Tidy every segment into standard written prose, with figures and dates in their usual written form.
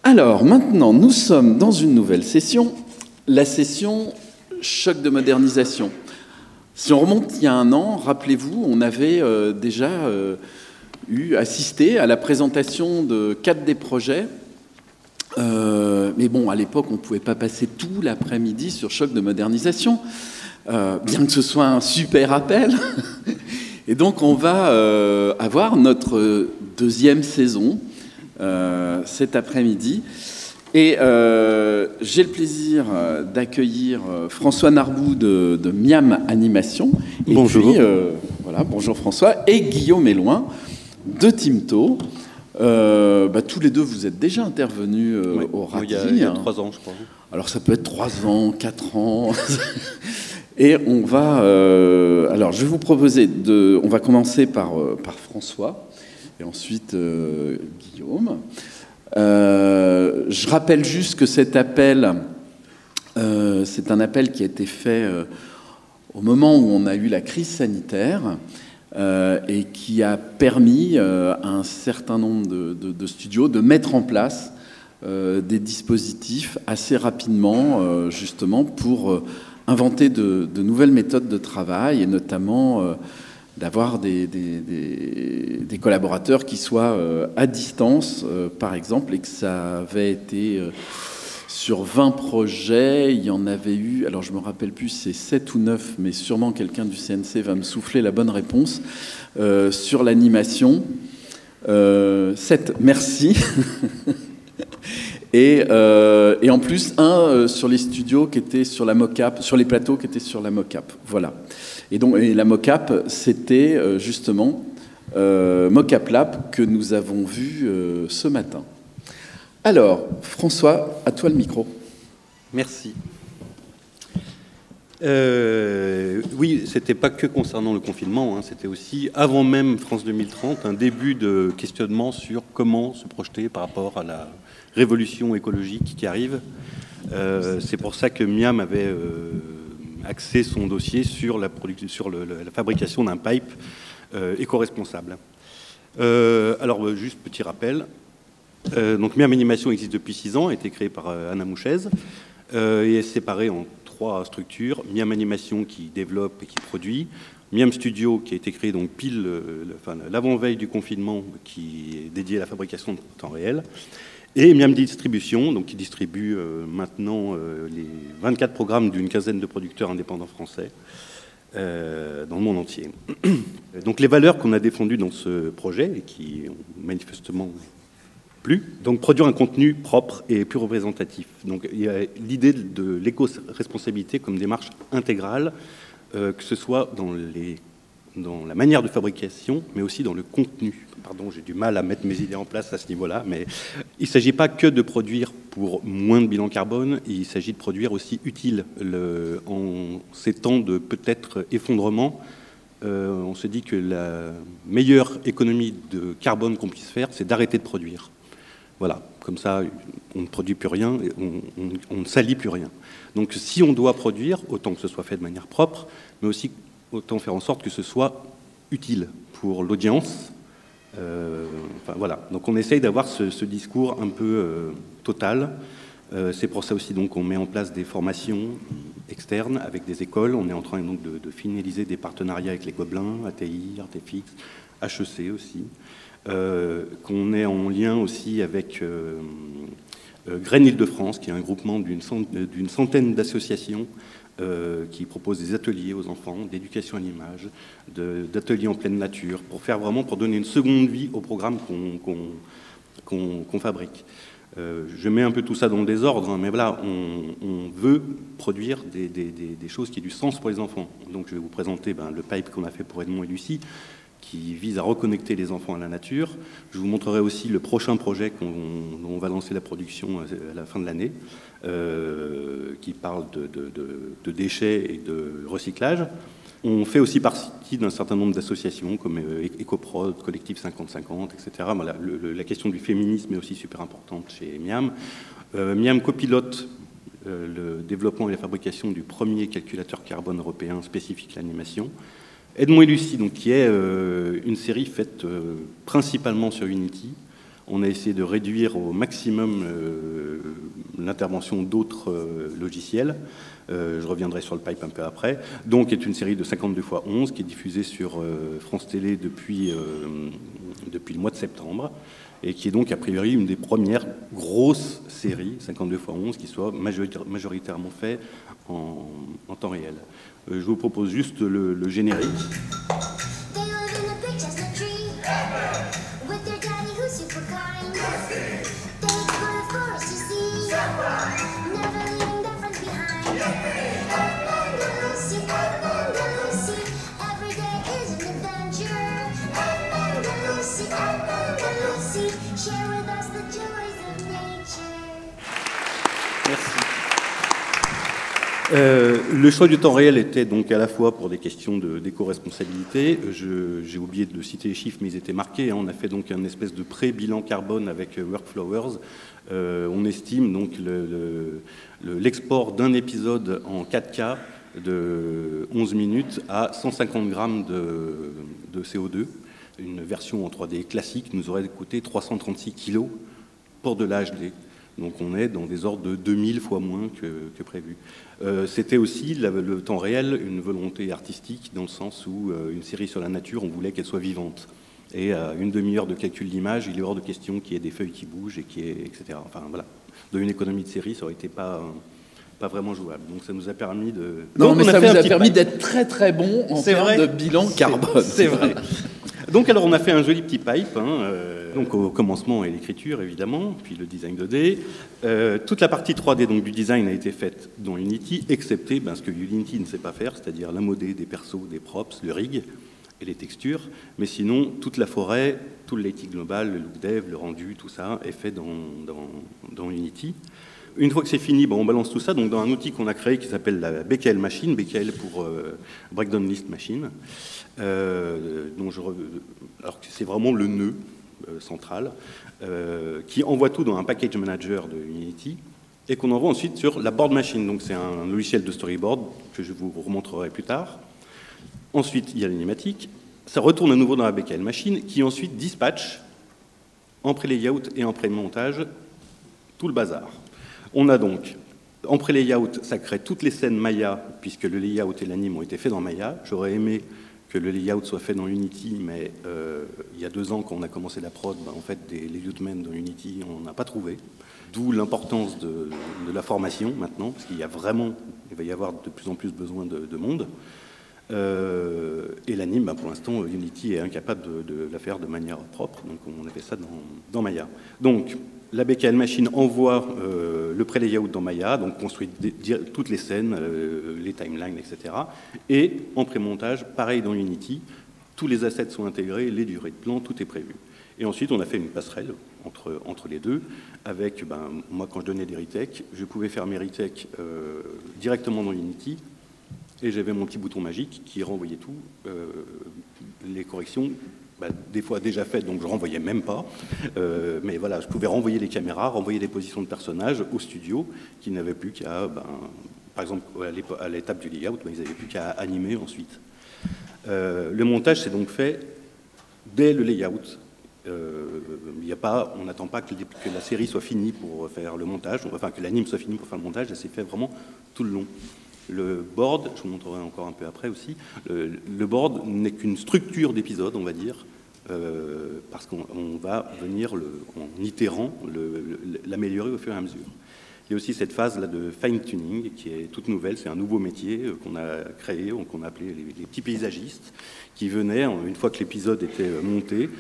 Alors, maintenant, nous sommes dans une nouvelle session, la session choc de modernisation. Si on remonte il y a un an, rappelez-vous, on avait déjà assisté à la présentation de 4 des projets. Mais bon, à l'époque, on ne pouvait pas passer tout l'après-midi sur choc de modernisation, bien que ce soit un super appel. Et donc, on va avoir notre deuxième saison cet après-midi. Et j'ai le plaisir d'accueillir François Narbou de Miam Animation. Et bonjour. Puis, voilà, bonjour François. Et Guillaume Éloin de Timto. Tous les deux, vous êtes déjà intervenus au RATI. Il y a 3 ans, je crois. Alors, ça peut être 3 ans, 4 ans. Et on va... alors, je vais vous proposer de... On va commencer par François et ensuite Guillaume. Je rappelle juste que cet appel, c'est un appel qui a été fait au moment où on a eu la crise sanitaire et qui a permis à un certain nombre de studios de mettre en place des dispositifs assez rapidement, justement, pour inventer de nouvelles méthodes de travail et notamment d'avoir des collaborateurs qui soient à distance, par exemple, et que ça avait été sur 20 projets, il y en avait eu, alors je me rappelle plus, c'est 7 ou 9, mais sûrement quelqu'un du CNC va me souffler la bonne réponse, sur l'animation. 7, merci. Et en plus, un sur les studios qui étaient sur la mocap, sur les plateaux qui étaient sur la mocap. Voilà. Et donc, la mocap, c'était justement Mocap Lab que nous avons vu ce matin. Alors, François, à toi le micro. Merci. Oui, c'était pas que concernant le confinement, hein, c'était aussi, avant même France 2030, un début de questionnement sur comment se projeter par rapport à la révolution écologique qui arrive. C'est pour ça que Miam avait axé son dossier sur la fabrication d'un pipe éco-responsable. Alors, juste petit rappel. Donc, Miam Animation existe depuis 6 ans, a été créée par Anna Mouchez et est séparée en 3 structures. Miam Animation qui développe et qui produit. Miam Studio qui a été créé donc pile l'avant-veille du confinement, qui est dédié à la fabrication de temps réel. Et Miam Distribution, donc qui distribue maintenant les 24 programmes d'une quinzaine de producteurs indépendants français dans le monde entier. Donc les valeurs qu'on a défendues dans ce projet et qui ont manifestement plu, donc produire un contenu propre et plus représentatif. Donc il y a l'idée de l'éco-responsabilité comme démarche intégrale, que ce soit dans la manière de fabrication, mais aussi dans le contenu. Pardon, j'ai du mal à mettre mes idées en place à ce niveau-là, mais il ne s'agit pas que de produire pour moins de bilan carbone, il s'agit de produire aussi utile. En ces temps de peut-être effondrement, on se dit que la meilleure économie de carbone qu'on puisse faire, c'est d'arrêter de produire. Voilà, comme ça, on ne produit plus rien, et on ne salit plus rien. Donc si on doit produire, autant que ce soit fait de manière propre, mais aussi autant faire en sorte que ce soit utile pour l'audience. Voilà. Donc on essaye d'avoir ce discours un peu total. C'est pour ça aussi qu'on met en place des formations externes avec des écoles. On est en train donc de finaliser des partenariats avec les Gobelins, ATI, Artefix, HEC aussi. Qu'on est en lien aussi avec Graines Île-de-France, qui est un groupement d'une centaine d'associations qui proposent des ateliers aux enfants, d'éducation à l'image, d'ateliers en pleine nature, pour donner une seconde vie au programme qu'on fabrique. Je mets un peu tout ça dans le désordre, hein, mais voilà, on veut produire des choses qui aient du sens pour les enfants. Donc je vais vous présenter le pipe qu'on a fait pour Edmond et Lucie, qui vise à reconnecter les enfants à la nature. Je vous montrerai aussi le prochain projet dont on va lancer la production à la fin de l'année, qui parle de déchets et de recyclage. On fait aussi partie d'un certain nombre d'associations comme EcoProd, Collectif 50-50, etc. Voilà, la question du féminisme est aussi super importante chez Miam. Miam copilote le développement et la fabrication du premier calculateur carbone européen spécifique à l'animation. Edmond et Lucie, donc, qui est une série faite principalement sur Unity, On a essayé de réduire au maximum l'intervention d'autres logiciels. Je reviendrai sur le pipe un peu après. Donc, est une série de 52 x 11 qui est diffusée sur France Télé depuis le mois de septembre et qui est donc a priori une des premières grosses séries 52 x 11 qui soit majoritairement fait en temps réel. Je vous propose juste le générique. Le choix du temps réel était donc à la fois pour des questions d'éco-responsabilité. J'ai oublié de citer les chiffres, mais ils étaient marqués. On a fait donc un espèce de pré-bilan carbone avec Workflowers. On estime donc l'export d'un épisode en 4K de 11 minutes à 150 grammes de CO2. Une version en 3D classique nous aurait coûté 336 kilos pour de l'HD. Donc on est dans des ordres de 2000 fois moins que prévu. C'était aussi le temps réel, une volonté artistique, dans le sens où une série sur la nature, on voulait qu'elle soit vivante. Et à une demi-heure de calcul d'image, il est hors de question qu'il y ait des feuilles qui bougent, etc. Enfin voilà, dans une économie de série, ça aurait été pas vraiment jouable. Donc ça nous a permis de... Non, mais ça vous a permis d'être très très bon en termes de bilan carbone. C'est vrai. Donc alors on a fait un joli petit pipe, donc au commencement et l'écriture évidemment, puis le design 2D. Toute la partie 3D donc, du design a été faite dans Unity, excepté ce que Unity ne sait pas faire, c'est-à-dire la modée des persos, des props, le rig et les textures. Mais sinon, toute la forêt, tout le lighting global, le look dev, le rendu, tout ça est fait dans Unity. Une fois que c'est fini, on balance tout ça donc, dans un outil qu'on a créé qui s'appelle la BKL Machine, BKL pour Breakdown List Machine. Alors que c'est vraiment le nœud central qui envoie tout dans un package manager de Unity et qu'on envoie ensuite sur la board machine. Donc c'est un logiciel de storyboard que je vous remontrerai plus tard. Ensuite, il y a l'animatique. Ça retourne à nouveau dans la BKL machine qui ensuite dispatche en pré-layout et en pré-montage tout le bazar. On a donc en pré-layout, ça crée toutes les scènes Maya puisque le layout et l'anime ont été faits dans Maya. J'aurais aimé que le layout soit fait dans Unity, mais il y a 2 ans, quand on a commencé la prod, en fait, des layoutsmen dans Unity, on n'a pas trouvé. D'où l'importance de la formation maintenant, parce qu'il va y avoir de plus en plus besoin de monde. Et l'anime, pour l'instant, Unity est incapable de la faire de manière propre, donc on a fait ça dans Maya. Donc, la BKL Machine envoie le pré-layout dans Maya, donc construit toutes les scènes, les timelines, etc. Et en pré-montage, pareil dans Unity, tous les assets sont intégrés, les durées de plan, tout est prévu. Et ensuite, on a fait une passerelle entre les deux, avec, moi, quand je donnais des retakes, je pouvais faire mes retakes directement dans Unity, et j'avais mon petit bouton magique qui renvoyait tout, les corrections, des fois déjà faites, donc je ne renvoyais même pas. Mais voilà, je pouvais renvoyer les caméras, renvoyer les positions de personnages au studio, qui n'avaient plus qu'à, par exemple, à l'étape du layout, ils n'avaient plus qu'à animer ensuite. Le montage s'est donc fait dès le layout. On n'attend pas que la série soit finie pour faire le montage, enfin que l'anime soit fini pour faire le montage, ça s'est fait vraiment tout le long. Le board, je vous montrerai encore un peu après aussi, le board n'est qu'une structure d'épisode, on va dire, parce qu'on va venir, en itérant, l'améliorer au fur et à mesure. Il y a aussi cette phase-là de fine-tuning qui est toute nouvelle, c'est un nouveau métier qu'on a créé, qu'on a appelé les petits paysagistes, qui venaient, une fois que l'épisode était monté,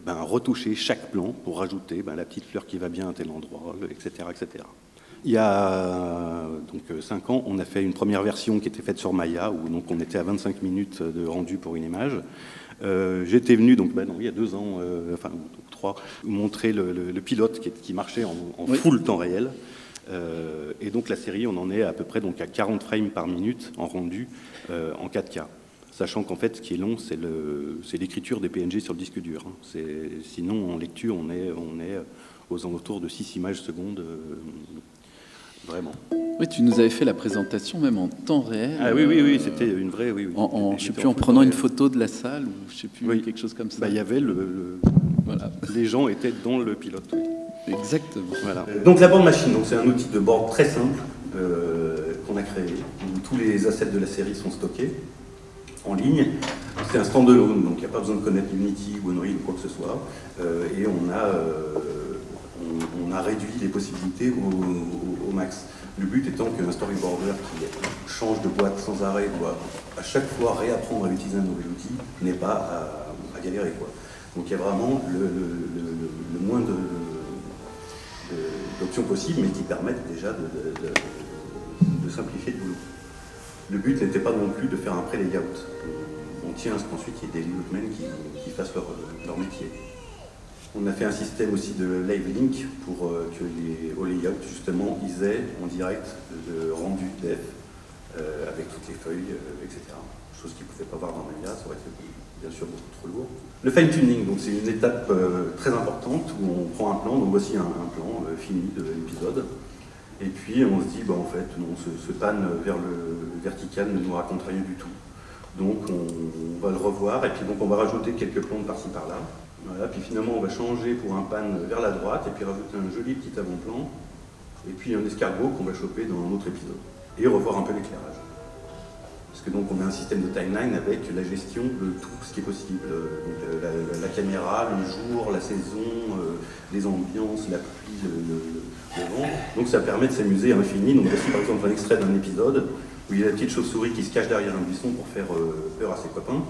retoucher chaque plan pour rajouter la petite fleur qui va bien à tel endroit, etc., etc. Il y a donc 5 ans, on a fait une première version qui était faite sur Maya, où donc on était à 25 minutes de rendu pour une image. J'étais venu, donc il y a 2 ans, 3, montrer le pilote qui marchait en full temps réel. Et donc la série, on en est à peu près donc, à 40 frames par minute en rendu en 4K. Sachant qu'en fait, ce qui est long, c'est l'écriture des PNG sur le disque dur. Sinon, en lecture, on est aux alentours de 6 images secondes. Vraiment. Oui, tu nous avais fait la présentation même en temps réel. Ah oui, c'était une vraie... Je ne sais plus, en prenant une photo de la salle ou je ne sais plus, quelque chose comme ça. Il y avait Voilà. Les gens étaient dans le pilote. Oui. Exactement. Voilà. Donc la board machine, c'est un outil de board très simple qu'on a créé, où tous les assets de la série sont stockés en ligne. C'est un standalone, donc il n'y a pas besoin de connaître Unity ou Unreal ou quoi que ce soit. Et on a réduit les possibilités au max. Le but étant qu'un storyboarder qui change de boîte sans arrêt doit à chaque fois réapprendre à utiliser un nouvel outil n'ait pas à galérer, quoi. Donc il y a vraiment le moins d'options possibles, mais qui permettent déjà de simplifier le boulot. Le but n'était pas non plus de faire un pré-layout. On tient à ce qu'ensuite il y ait des layoutmen qui fassent leur métier. On a fait un système aussi de live link pour que au layout, justement, ils aient en direct le rendu dev avec toutes les feuilles, etc. Chose qu'ils ne pouvaient pas voir dans Maya, ça aurait été bien sûr beaucoup trop lourd. Le fine-tuning, donc c'est une étape très importante où on prend un plan, donc voici un plan fini de l'épisode. Et puis on se dit, en fait, non, ce pan vers le vertical ne nous raconte rien du tout. Donc on va le revoir, et puis donc on va rajouter quelques plans par-ci par-là. Voilà, puis finalement on va changer pour un pan vers la droite, et puis rajouter un joli petit avant-plan, et puis un escargot qu'on va choper dans un autre épisode. Et revoir un peu l'éclairage. Parce que donc on a un système de timeline avec la gestion de tout ce qui est possible. Donc, la caméra, le jour, la saison, les ambiances, la pluie, le vent. Donc ça permet de s'amuser à l'infini. Donc voici par exemple un extrait d'un épisode où il y a la petite chauve-souris qui se cache derrière un buisson pour faire peur à ses copains.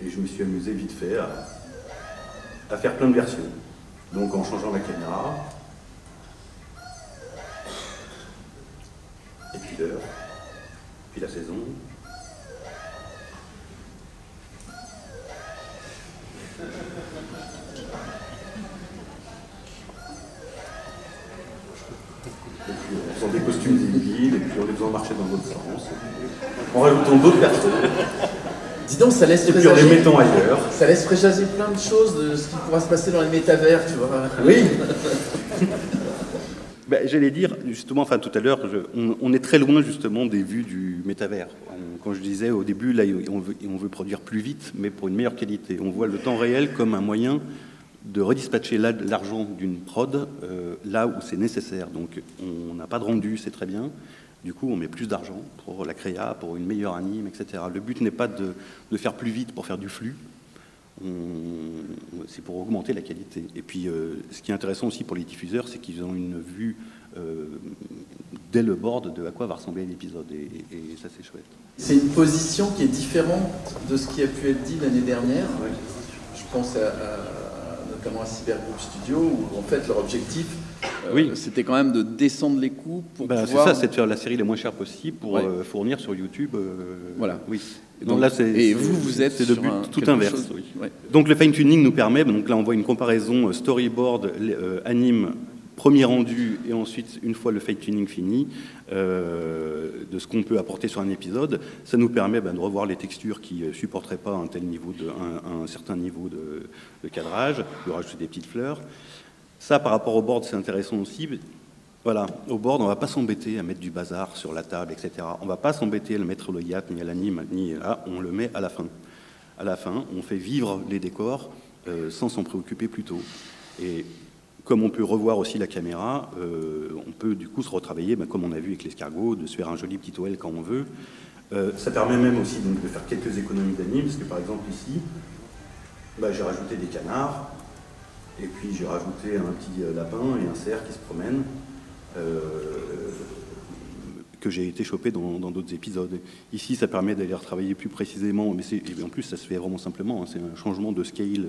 Et je me suis amusé vite fait à faire plein de versions. Donc en changeant la caméra, et puis l'heure, puis la saison. Et puis en faisant des costumes débiles, et puis en les faisant marcher dans l'autre sens, en rajoutant d'autres personnes. Dis donc, ça laisse Et puis en les mettant ailleurs. Ça laisse présager plein de choses de ce qui pourra se passer dans les métavers, tu vois. Oui. J'allais dire, justement, tout à l'heure, on est très loin justement des vues du métavers. Quand je disais au début, là, on veut produire plus vite, mais pour une meilleure qualité. On voit le temps réel comme un moyen de redispatcher l'argent d'une prod là où c'est nécessaire. Donc on n'a pas de rendu, c'est très bien. Du coup, on met plus d'argent pour la créa, pour une meilleure anime, etc. Le but n'est pas de faire plus vite pour faire du flux. C'est pour augmenter la qualité. Et puis, ce qui est intéressant aussi pour les diffuseurs, c'est qu'ils ont une vue dès le board de à quoi va ressembler l'épisode. Et ça, c'est chouette. C'est une position qui est différente de ce qui a pu être dit l'année dernière. Ouais. Je pense notamment à Cybergroup Studio, où en fait leur objectif, Oui, c'était quand même de descendre les coûts pour pouvoir... C'est ça, c'est de faire la série la moins chère possible pour fournir sur YouTube. Voilà. Oui. Donc, là, vous êtes c'est le sur but tout quelque inverse. chose, Oui. ouais. Donc le fine-tuning nous permet, donc là on voit une comparaison storyboard, anime, premier rendu, et ensuite, une fois le fine-tuning fini, de ce qu'on peut apporter sur un épisode. Ça nous permet de revoir les textures qui ne supporteraient pas un certain niveau de cadrage, de rajouter des petites fleurs. Ça, par rapport au board, c'est intéressant aussi. Voilà, au board, on ne va pas s'embêter à mettre du bazar sur la table, etc. On ne va pas s'embêter à le mettre au hiat, ni à l'anime, ni là, on le met à la fin. À la fin, on fait vivre les décors sans s'en préoccuper plus tôt. Et comme on peut revoir aussi la caméra, on peut du coup se retravailler, comme on a vu avec l'escargot, de se faire un joli petit OL quand on veut. Ça permet même aussi donc, de faire quelques économies d'anime, parce que par exemple ici, j'ai rajouté des canards, et puis j'ai rajouté un petit lapin et un cerf qui se promènent, que j'ai été chopé dans d'autres épisodes. Ici, ça permet d'aller retravailler plus précisément, mais en plus, ça se fait vraiment simplement. C'est un changement de scale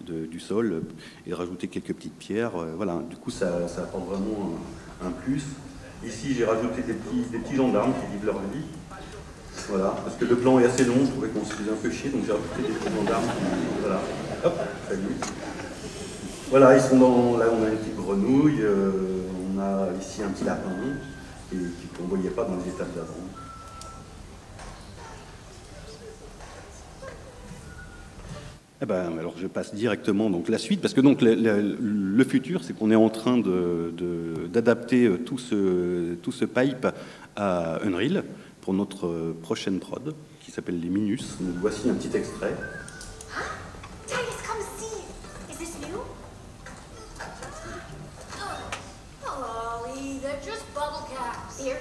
du sol et de rajouter quelques petites pierres. Voilà. Du coup, ça apporte vraiment un plus. Ici, j'ai rajouté des petits gendarmes qui vivent leur vie. Voilà, parce que le plan est assez long, je trouvais qu'on se faisait un peu chier, donc j'ai rajouté des petits gendarmes. Voilà. Hop, salut. Voilà, ils sont là, on a une petite grenouille, on a ici un petit lapin, qu'on ne voyait pas dans les étapes d'avant. Alors je passe directement donc la suite, parce que donc le futur, c'est qu'on est en train d'adapter tout ce pipe à Unreal pour notre prochaine prod, qui s'appelle les Minus. Donc voici un petit extrait. Tiger, come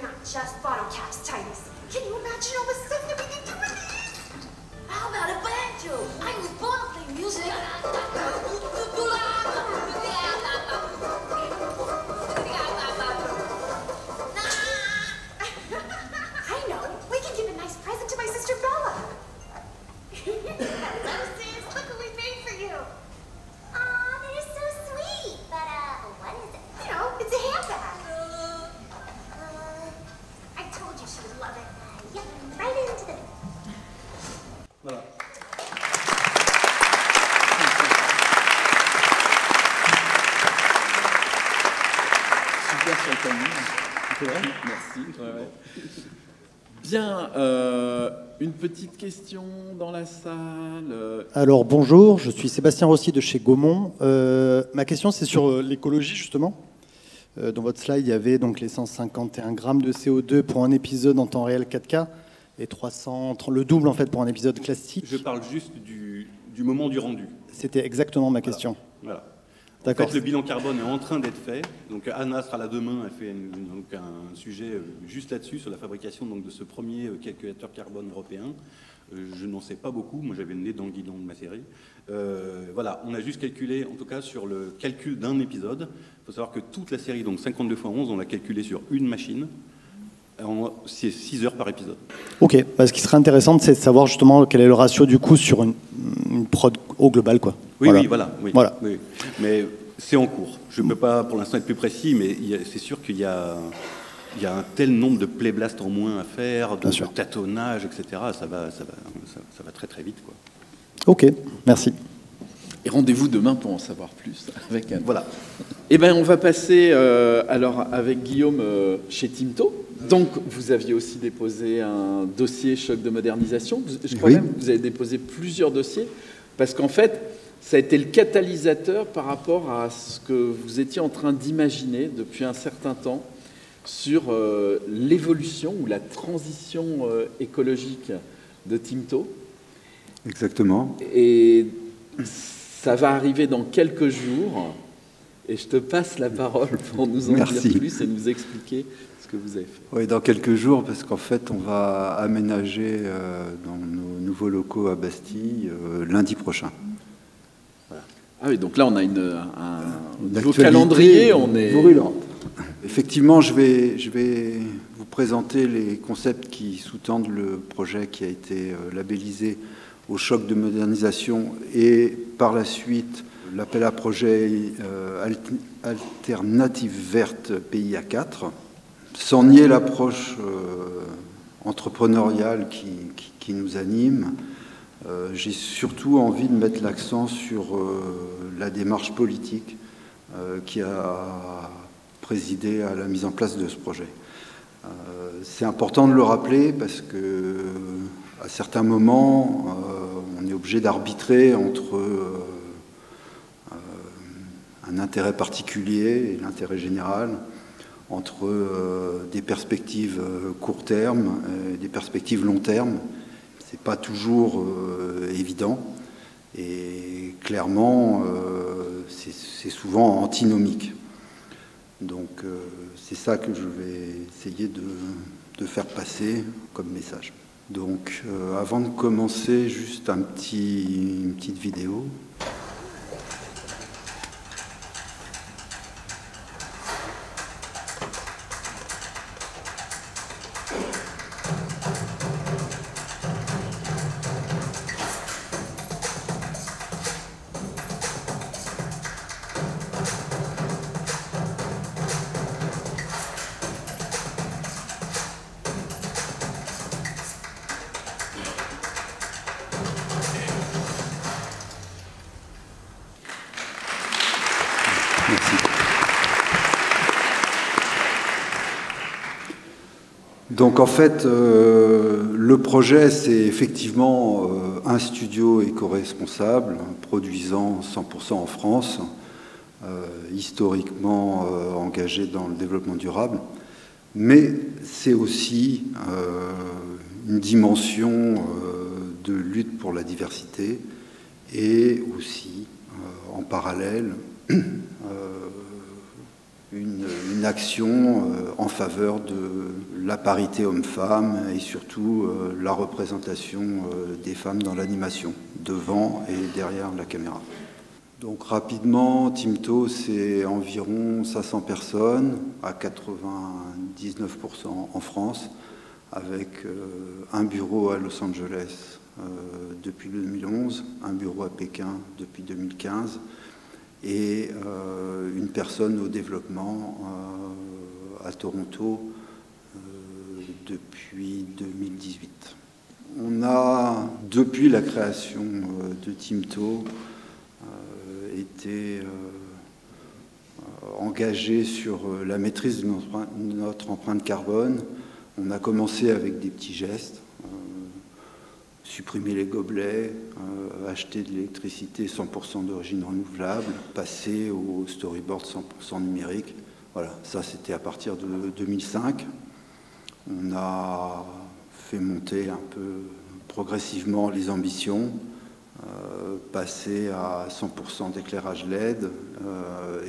not just bottle caps, Titus. Can you imagine all the stuff that we can do with these? How about a banjo? I was born to play music. I know. We can give a nice present to my sister Bella. Hello, sis. Look what we made for you. Aw, that is so sweet. But, what is it? You know, it's a handbag. I told you she would love it. Yep, right into the... Voilà. Super sur le timing. Merci. Ouais, ouais. Bien, une petite question dans la salle. Alors bonjour, je suis Sébastien Rossi de chez Gaumont. Ma question c'est sur l'écologie justement. Dans votre slide, il y avait donc les 151 grammes de CO2 pour un épisode en temps réel 4K et 300, le double en fait pour un épisode classique. Je parle juste du moment du rendu. C'était exactement ma question. Voilà. En D'accord. fait, le bilan carbone est en train d'être fait. Donc Anna sera là demain. Elle fait donc un sujet juste là-dessus, sur la fabrication donc, de ce premier calculateur carbone européen. Je n'en sais pas beaucoup. Moi, j'avais le nez dans le guidon de ma série. Voilà, on a juste calculé, en tout cas, sur le calcul d'un épisode. Il faut savoir que toute la série, donc 52 x 11, on l'a calculé sur une machine. C'est 6 heures par épisode. Ok, ce qui serait intéressant, c'est de savoir justement quel est le ratio du coup sur une prod au global, quoi. Oui, voilà. voilà. Oui. Mais c'est en cours. Je ne peux pas pour l'instant être plus précis, mais c'est sûr qu'il y a un tel nombre de playblast en moins à faire, de tâtonnage, etc. Ça va très très vite, quoi. Ok, merci. Et rendez-vous demain pour en savoir plus avec Anne. Voilà. Eh bien, on va passer alors avec Guillaume chez Timto. Donc, vous aviez aussi déposé un dossier choc de modernisation. Je crois même que vous avez déposé plusieurs dossiers parce qu'en fait, ça a été le catalyseur par rapport à ce que vous étiez en train d'imaginer depuis un certain temps sur l'évolution ou la transition écologique de Timto. Exactement. Et ça va arriver dans quelques jours. Et je te passe la parole pour nous en dire plus et nous expliquer ce que vous avez fait. Oui, dans quelques jours, parce qu'en fait, on va aménager dans nos nouveaux locaux à Bastille lundi prochain. Voilà. Ah oui, donc là, on a un nouveau calendrier. On est brûlante. Effectivement, je vais vous présenter les concepts qui sous-tendent le projet qui a été labellisé au choc de modernisation et par la suite l'appel à projet Alternative Verte PIA 4, sans nier l'approche entrepreneuriale qui nous anime. J'ai surtout envie de mettre l'accent sur la démarche politique qui a présidé à la mise en place de ce projet. C'est important de le rappeler parce que à certains moments, on est obligé d'arbitrer entre un intérêt particulier et l'intérêt général, entre des perspectives court terme et des perspectives long terme. C'est pas toujours évident et clairement, c'est souvent antinomique. Donc c'est ça que je vais essayer de faire passer comme message. Donc avant de commencer, juste une petite vidéo. Donc en fait, le projet, c'est effectivement un studio éco-responsable, produisant 100% en France, historiquement engagé dans le développement durable, mais c'est aussi une dimension de lutte pour la diversité et aussi, en parallèle, une action en faveur de la parité homme-femme et surtout la représentation des femmes dans l'animation, devant et derrière la caméra. Donc rapidement, Timto, c'est environ 500 personnes, à 99% en France, avec un bureau à Los Angeles depuis 2011, un bureau à Pékin depuis 2015, et une personne au développement à Toronto depuis 2018. On a, depuis la création de Timto, été engagé sur la maîtrise de notre empreinte carbone. On a commencé avec des petits gestes, supprimer les gobelets, acheter de l'électricité 100% d'origine renouvelable, passer au storyboard 100% numérique. Voilà, ça c'était à partir de 2005. On a fait monter un peu progressivement les ambitions, passer à 100% d'éclairage LED,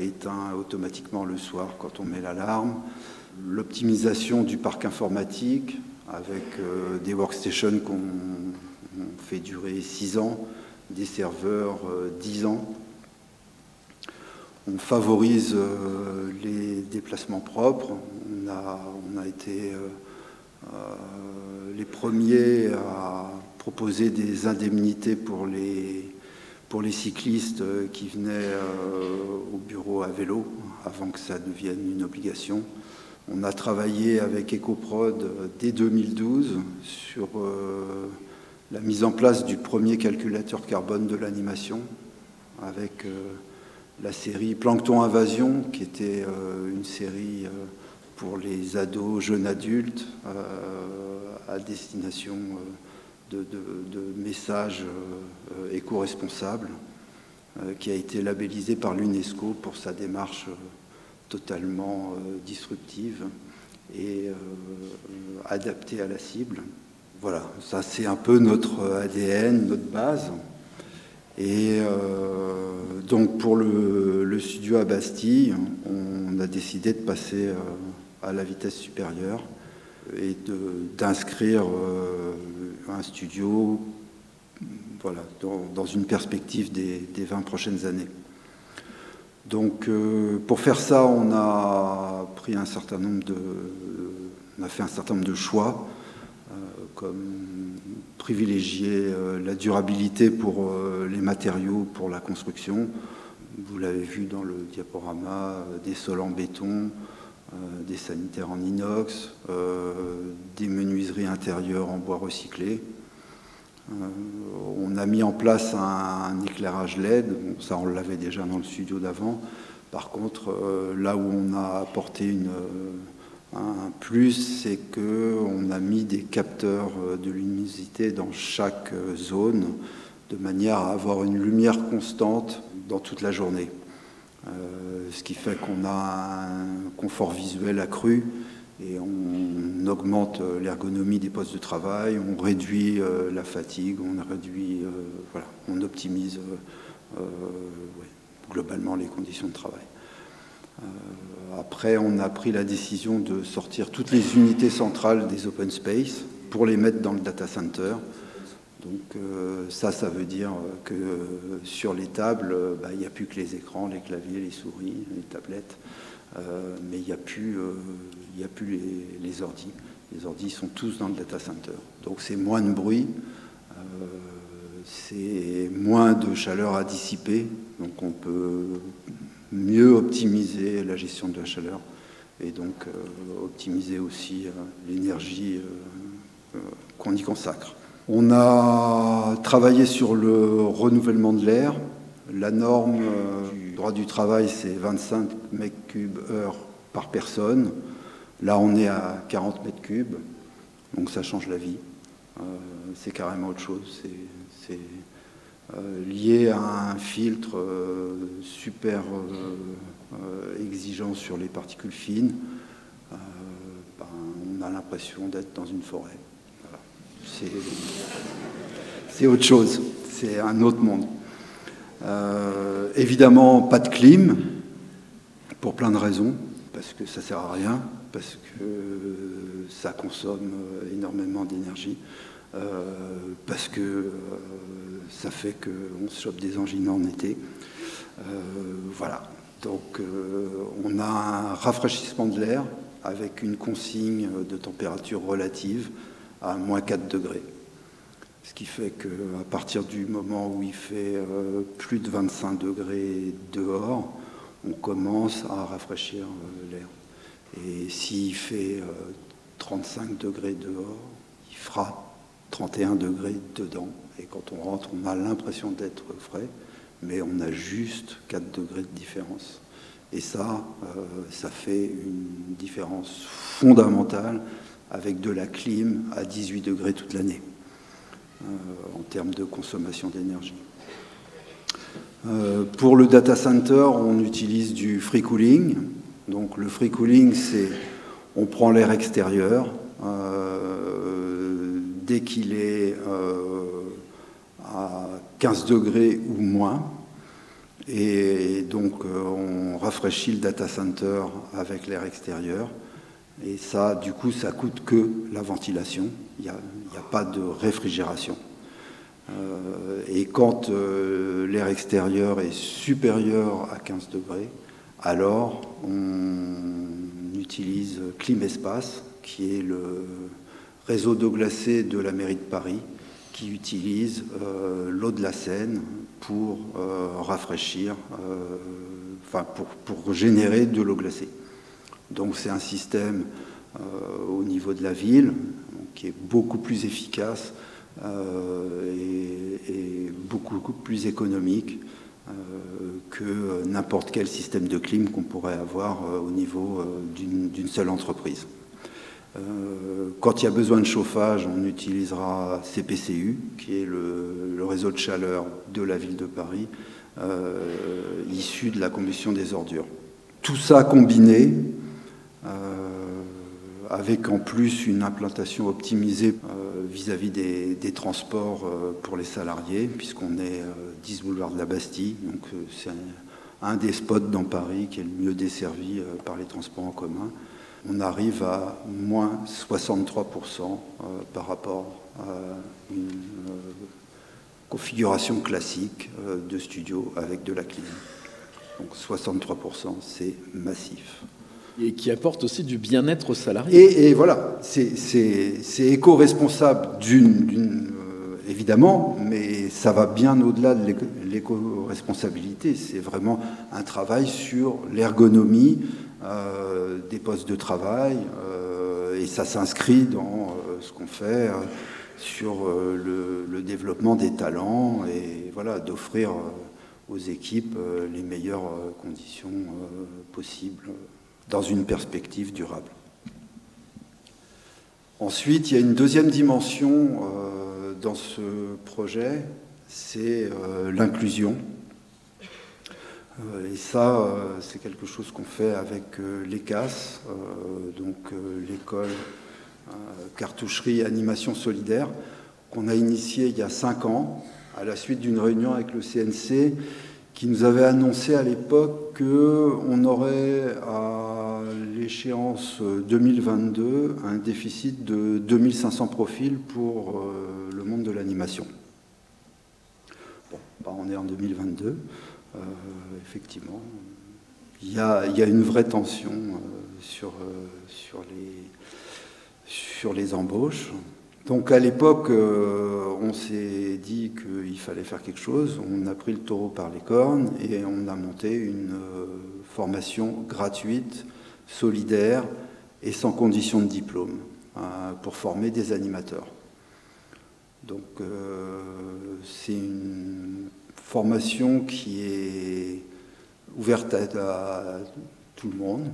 éteint automatiquement le soir quand on met l'alarme, l'optimisation du parc informatique avec des workstations qu'on fait durer 6 ans, des serveurs 10 ans. On favorise les déplacements propres. On a été les premiers à proposer des indemnités pour les cyclistes qui venaient au bureau à vélo, avant que ça devienne une obligation. On a travaillé avec EcoProd dès 2012 sur la mise en place du premier calculateur carbone de l'animation, avec la série Plancton Invasion, qui était une série pour les ados, jeunes adultes, à destination de messages éco-responsables, qui a été labellisé par l'UNESCO pour sa démarche totalement disruptive et adaptée à la cible. Voilà, ça c'est un peu notre ADN, notre base. Et donc pour le studio à Bastille, on a décidé de passer à la vitesse supérieure et d'inscrire un studio, voilà, dans une perspective des 20 prochaines années. Donc pour faire ça, on a fait un certain nombre de choix, comme privilégier la durabilité pour les matériaux pour la construction. Vous l'avez vu dans le diaporama, des sols en béton, des sanitaires en inox, des menuiseries intérieures en bois recyclé. On a mis en place un éclairage LED, bon, ça on l'avait déjà dans le studio d'avant. Par contre, là où on a apporté un plus, c'est qu'on a mis des capteurs de luminosité dans chaque zone, de manière à avoir une lumière constante dans toute la journée. Ce qui fait qu'on a un confort visuel accru et on augmente l'ergonomie des postes de travail, on réduit la fatigue, voilà, on optimise globalement les conditions de travail. Après, on a pris la décision de sortir toutes les unités centrales des open space pour les mettre dans le data center. Donc ça veut dire que sur les tables, il n'y a plus que les écrans, les claviers, les souris, les tablettes, mais il n'y a plus les ordis. Les ordis sont tous dans le data center. Donc c'est moins de bruit, c'est moins de chaleur à dissiper, donc on peut mieux optimiser la gestion de la chaleur et donc optimiser aussi l'énergie qu'on y consacre. On a travaillé sur le renouvellement de l'air. La norme du droit du travail, c'est 25 m3 heure par personne. Là, on est à 40 m3, donc ça change la vie. C'est carrément autre chose. C'est lié à un filtre super exigeant sur les particules fines. On a l'impression d'être dans une forêt. C'est autre chose, c'est un autre monde. Évidemment, pas de clim, pour plein de raisons. parce que ça sert à rien, parce que ça consomme énormément d'énergie, parce que ça fait qu'on se chope des angines en été. Voilà. Donc on a un rafraîchissement de l'air avec une consigne de température relative à moins 4 degrés. Ce qui fait qu'à partir du moment où il fait plus de 25 degrés dehors, on commence à rafraîchir l'air. Et s'il fait 35 degrés dehors, il fera 31 degrés dedans. Et quand on rentre, on a l'impression d'être frais, mais on a juste 4 degrés de différence. Et ça, ça fait une différence fondamentale avec de la clim à 18 degrés toute l'année. En termes de consommation d'énergie. Pour le data center, on utilise du free cooling. Donc le free cooling, c'est on prend l'air extérieur dès qu'il est à 15 degrés ou moins. Et donc on rafraîchit le data center avec l'air extérieur. Et ça, du coup, ça coûte que la ventilation. Il n'y a pas de réfrigération. Et quand l'air extérieur est supérieur à 15 degrés, alors on utilise Climespace, qui est le réseau d'eau glacée de la mairie de Paris, qui utilise l'eau de la Seine pour rafraîchir, pour générer de l'eau glacée. Donc c'est un système au niveau de la ville qui est beaucoup plus efficace et beaucoup plus économique que n'importe quel système de clim qu'on pourrait avoir au niveau d'une seule entreprise. Quand il y a besoin de chauffage, on utilisera CPCU, qui est le réseau de chaleur de la ville de Paris, issu de la combustion des ordures. Tout ça combiné, avec en plus une implantation optimisée vis-à-vis des transports pour les salariés, puisqu'on est 10 boulevard de la Bastille, donc c'est un des spots dans Paris qui est le mieux desservi par les transports en commun. On arrive à moins 63% par rapport à une configuration classique de studio avec de la clim. Donc 63%, c'est massif. Et qui apporte aussi du bien-être aux salariés. Et voilà, c'est éco-responsable évidemment, mais ça va bien au-delà de l'éco-responsabilité. C'est vraiment un travail sur l'ergonomie des postes de travail, et ça s'inscrit dans ce qu'on fait sur le développement des talents, et voilà, d'offrir aux équipes les meilleures conditions possibles dans une perspective durable. Ensuite, il y a une deuxième dimension dans ce projet, c'est l'inclusion. Et ça, c'est quelque chose qu'on fait avec l'ECAS, donc l'école cartoucherie et animation solidaire, qu'on a initié il y a 5 ans, à la suite d'une réunion avec le CNC, qui nous avait annoncé à l'époque qu'on aurait à l'échéance 2022 un déficit de 2500 profils pour le monde de l'animation. Bon, on est en 2022, effectivement, il y a une vraie tension sur les embauches. Donc à l'époque, on s'est dit qu'il fallait faire quelque chose, on a pris le taureau par les cornes et on a monté une formation gratuite, solidaire et sans condition de diplôme pour former des animateurs. Donc c'est une formation qui est ouverte à tout le monde.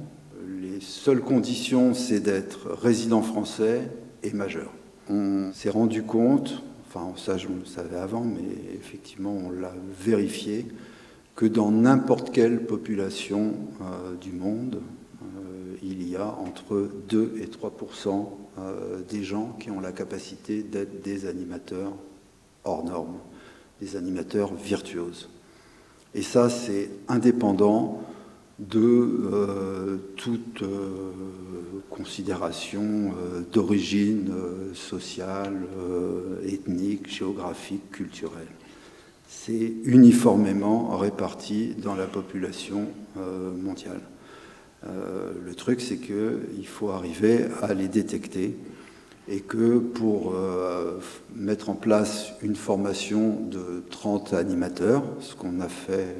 Les seules conditions, c'est d'être résident français et majeur. On s'est rendu compte, enfin ça je le savais avant, mais effectivement on l'a vérifié, que dans n'importe quelle population du monde, il y a entre 2 et 3% des gens qui ont la capacité d'être des animateurs hors normes, des animateurs virtuoses. Et ça, c'est indépendant de toute considération d'origine sociale, ethnique, géographique, culturelle. C'est uniformément réparti dans la population mondiale. Le truc, c'est qu'il faut arriver à les détecter et que pour mettre en place une formation de 30 animateurs, ce qu'on a fait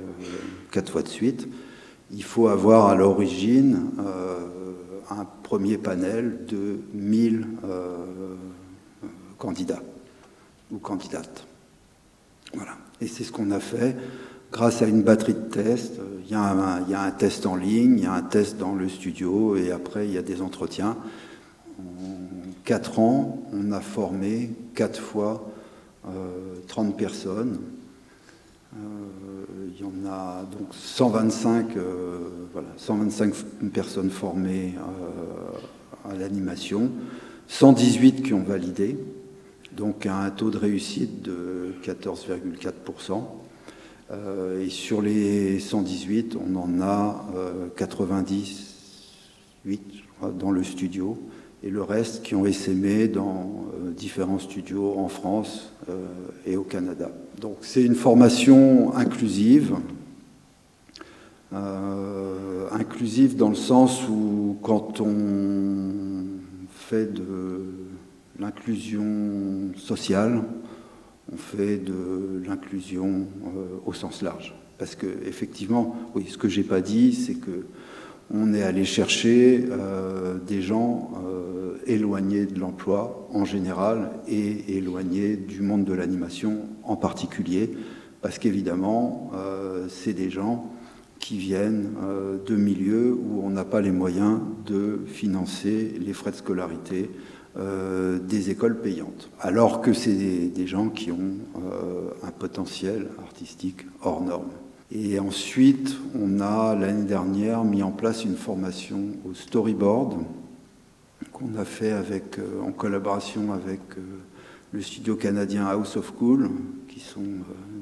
4 fois de suite, il faut avoir à l'origine un premier panel de 1000 candidats ou candidates. Voilà. Et c'est ce qu'on a fait grâce à une batterie de tests. Il y a un test en ligne, il y a un test dans le studio et après il y a des entretiens. En 4 ans, on a formé 4 fois 30 personnes. Il y en a donc 125 personnes formées à l'animation, 118 qui ont validé, donc un taux de réussite de 14,4%. Et sur les 118, on en a 98 dans le studio, et le reste qui ont essaimé dans différents studios en France et au Canada. Donc c'est une formation inclusive, inclusive dans le sens où quand on fait de l'inclusion sociale, on fait de l'inclusion au sens large. Parce que effectivement, oui, ce que j'ai pas dit, c'est que on est allé chercher des gens éloignés de l'emploi en général et éloignés du monde de l'animation en particulier, parce qu'évidemment, c'est des gens qui viennent de milieux où on n'a pas les moyens de financer les frais de scolarité des écoles payantes, alors que c'est des gens qui ont un potentiel artistique hors norme. Et ensuite, on a l'année dernière mis en place une formation au storyboard qu'on a fait en collaboration avec le studio canadien House of Cool, qui sont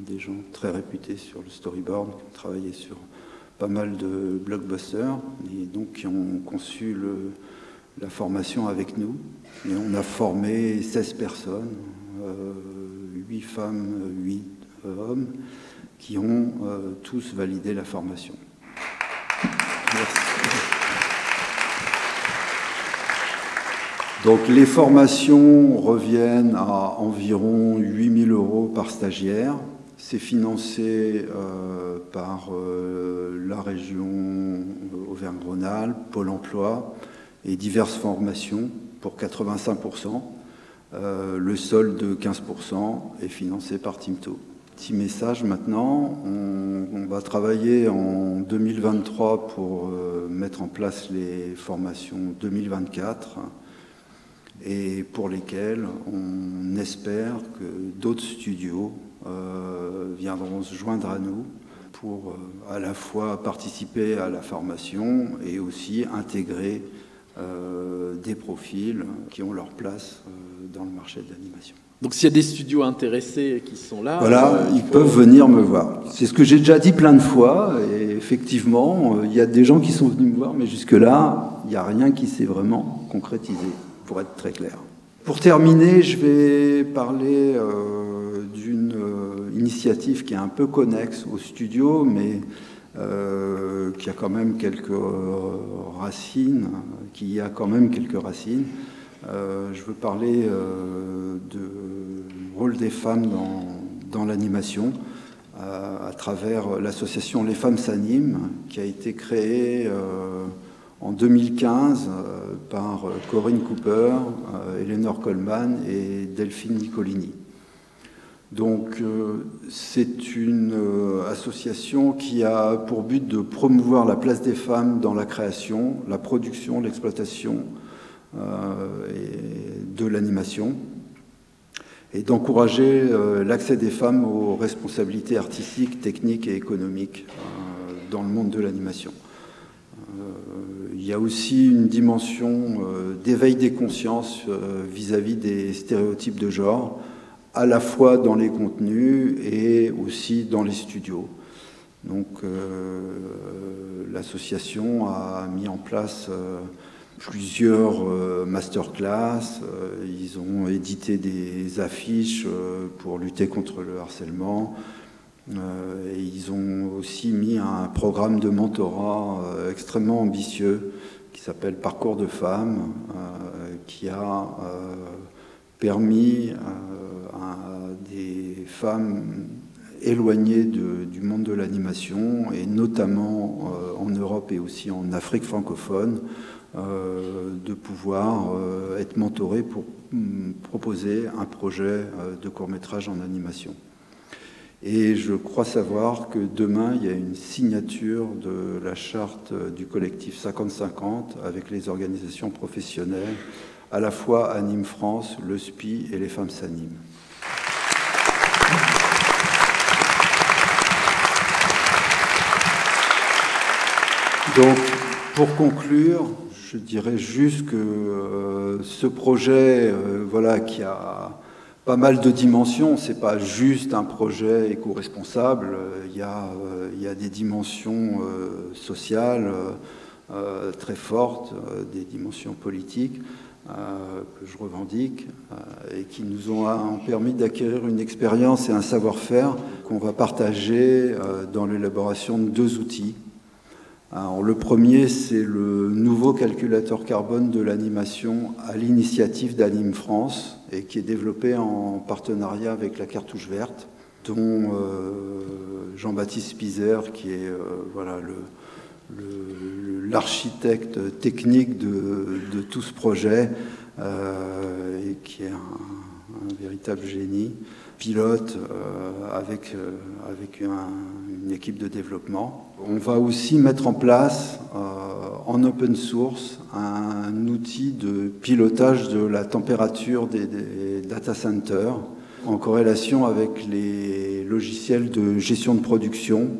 des gens très réputés sur le storyboard, qui ont travaillé sur pas mal de blockbusters, et donc qui ont conçu la formation avec nous. Et on a formé 16 personnes, 8 femmes, 8 hommes, qui ont tous validé la formation. Merci. Donc les formations reviennent à environ 8 000 € par stagiaire. C'est financé par la région Auvergne-Rhône-Alpes, Pôle emploi et diverses formations pour 85%. Le solde de 15% est financé par Timto. Petit message maintenant, on va travailler en 2023 pour mettre en place les formations 2024 et pour lesquelles on espère que d'autres studios viendront se joindre à nous pour à la fois participer à la formation et aussi intégrer des profils qui ont leur place dans le marché de l'animation. Donc s'il y a des studios intéressés qui sont là... Voilà, ils peuvent venir me voir. C'est ce que j'ai déjà dit plein de fois, et effectivement, il y a des gens qui sont venus me voir, mais jusque-là, il n'y a rien qui s'est vraiment concrétisé, pour être très clair. Pour terminer, je vais parler d'une initiative qui est un peu connexe au studio, mais qui a quand même quelques racines, je veux parler du rôle des femmes dans l'animation à travers l'association Les Femmes s'animent, qui a été créée en 2015 par Corinne Cooper, Eleanor Coleman et Delphine Nicolini. Donc c'est une association qui a pour but de promouvoir la place des femmes dans la création, la production, l'exploitation de l'animation et d'encourager l'accès des femmes aux responsabilités artistiques, techniques et économiques dans le monde de l'animation. Il y a aussi une dimension d'éveil des consciences vis-à-vis des stéréotypes de genre, à la fois dans les contenus et aussi dans les studios. Donc l'association a mis en place plusieurs masterclass. Ils ont édité des affiches pour lutter contre le harcèlement. Et ils ont aussi mis un programme de mentorat extrêmement ambitieux qui s'appelle Parcours de femmes, qui a permis à des femmes éloignées du monde de l'animation, et notamment en Europe et aussi en Afrique francophone, de pouvoir être mentorées pour proposer un projet de court-métrage en animation. Et je crois savoir que demain, il y a une signature de la charte du collectif 50-50 avec les organisations professionnelles, à la fois Anime France, le SPI et les femmes s'animent. Donc, pour conclure, je dirais juste que ce projet, voilà, qui a pas mal de dimensions, c'est pas juste un projet éco-responsable, il y a des dimensions sociales très fortes, des dimensions politiques que je revendique et qui nous ont permis d'acquérir une expérience et un savoir-faire qu'on va partager dans l'élaboration de 2 outils. Alors, le premier, c'est le nouveau calculateur carbone de l'animation à l'initiative d'Anime France et qui est développé en partenariat avec la Cartouche Verte, dont Jean-Baptiste Spizer, qui est voilà, l'architecte technique de tout ce projet et qui est un véritable génie, pilote avec une équipe de développement. On va aussi mettre en place en open source un outil de pilotage de la température des data centers en corrélation avec les logiciels de gestion de production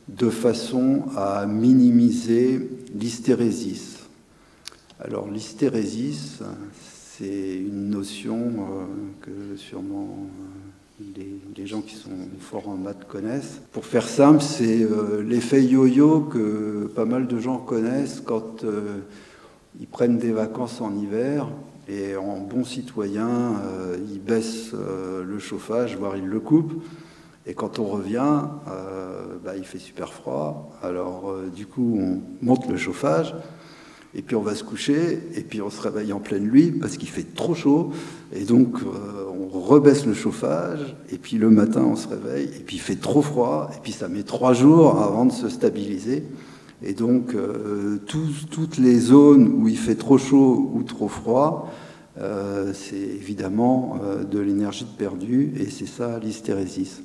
de façon à minimiser l'hystérésis. Alors l'hystérésis, c'est une notion que sûrement les gens qui sont forts en maths connaissent. Pour faire simple, c'est l'effet yo-yo que pas mal de gens connaissent quand ils prennent des vacances en hiver et en bon citoyen, ils baissent le chauffage, voire ils le coupent. Et quand on revient, il fait super froid. Alors du coup, on monte le chauffage. Et puis on va se coucher, et puis on se réveille en pleine nuit parce qu'il fait trop chaud, et donc on rebaisse le chauffage, et puis le matin on se réveille, et puis il fait trop froid, et puis ça met 3 jours avant de se stabiliser. Et donc toutes les zones où il fait trop chaud ou trop froid, c'est évidemment de l'énergie de perdue, et c'est ça l'hystérésis.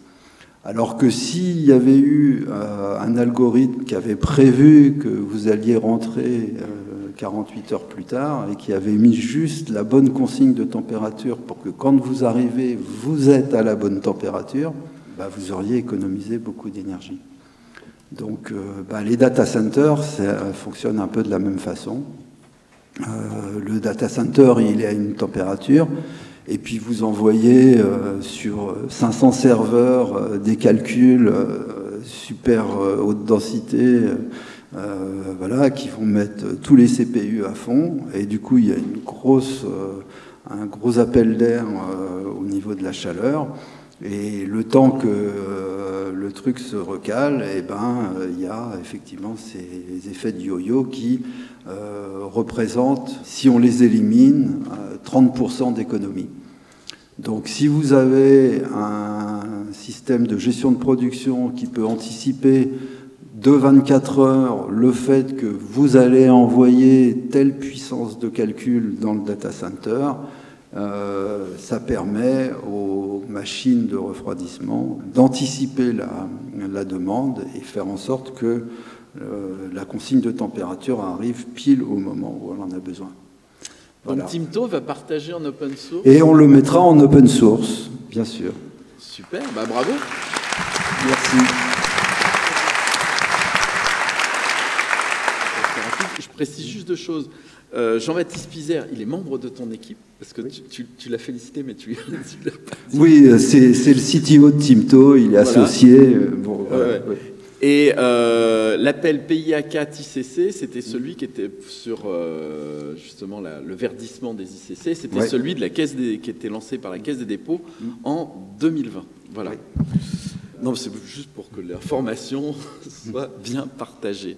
Alors que s'il y avait eu un algorithme qui avait prévu que vous alliez rentrer 48 heures plus tard et qui avait mis juste la bonne consigne de température pour que quand vous arrivez, vous êtes à la bonne température, vous auriez économisé beaucoup d'énergie. Donc les data centers, ça fonctionne un peu de la même façon. Le data center, il est à une température, et puis vous envoyez sur 500 serveurs des calculs super haute densité, voilà, qui vont mettre tous les CPU à fond, et du coup il y a un gros appel d'air au niveau de la chaleur, et le temps que le truc se recale, il y a effectivement ces effets de yo-yo qui représentent, si on les élimine, 30% d'économie. Donc si vous avez un système de gestion de production qui peut anticiper de 24 heures le fait que vous allez envoyer telle puissance de calcul dans le data center, ça permet aux machines de refroidissement d'anticiper la demande et faire en sorte que la consigne de température arrive pile au moment où on en a besoin. Voilà. Donc Timto va partager en open source. Et on le mettra en open source, bien sûr. Super, bravo. Merci. Je précise juste 2 choses. Jean-Baptiste Spizer, il est membre de ton équipe, parce que tu l'as félicité, mais tu l'as pas dit. Oui, c'est le CTO de Timto, il est associé. Ouais. Et l'appel PIA 4 ICC, c'était celui qui était sur justement le verdissement des ICC. C'était celui de la caisse qui était lancé par la Caisse des dépôts en 2020. Voilà. Non, c'est juste pour que l'information soit bien partagée.